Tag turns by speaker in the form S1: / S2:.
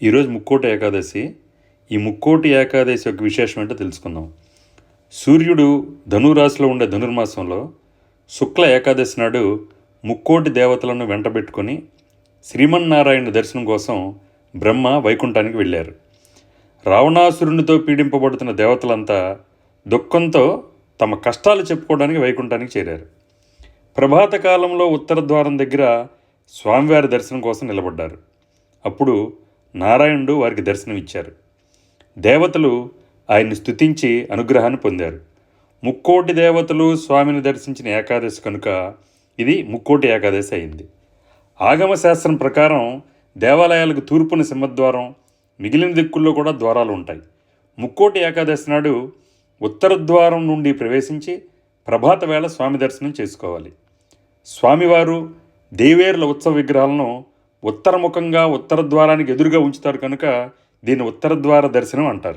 S1: ఈరోజు ముక్కోటి ఏకాదశి. ఈ ముక్కోటి ఏకాదశి యొక్క విశేషం ఏంటో తెలుసుకుందాం. సూర్యుడు ధనురాశిలో ఉండే ధనుర్మాసంలో శుక్ల ఏకాదశి నాడు ముక్కోటి దేవతలను వెంటబెట్టుకొని శ్రీమన్నారాయణ దర్శనం కోసం బ్రహ్మ వైకుంఠానికి వెళ్ళారు. రావణాసురునితో పీడింపబడుతున్న దేవతలంతా దుఃఖంతో తమ కష్టాలు చెప్పుకోవడానికి వైకుంఠానికి చేరారు. ప్రభాత కాలంలో ఉత్తర ద్వారం దగ్గర స్వామివారి దర్శనం కోసం నిలబడ్డారు. అప్పుడు నారాయణుడు వారికి దర్శనమిచ్చారు. దేవతలు ఆయన్ని స్తుతించి అనుగ్రహాన్ని పొందారు. ముక్కోటి దేవతలు స్వామిని దర్శించిన ఏకాదశి కనుక ఇది ముక్కోటి ఏకాదశి అయింది. ఆగమ శాస్త్రం ప్రకారం దేవాలయాలకు తూర్పున సింహద్వారం, మిగిలిన దిక్కుల్లో కూడా ద్వారాలు ఉంటాయి. ముక్కోటి ఏకాదశి నాడు ఉత్తర ద్వారం నుండి ప్రవేశించి ప్రభాత వేళ స్వామి దర్శనం చేసుకోవాలి. స్వామివారు దేవేరుల ఉత్సవ విగ్రహాలను ఉత్తరముఖంగా ఉత్తర ద్వారానికి ఎదురుగా ఉంచుతారు కనుక దీన్ని ఉత్తర ద్వార దర్శనం అంటారు.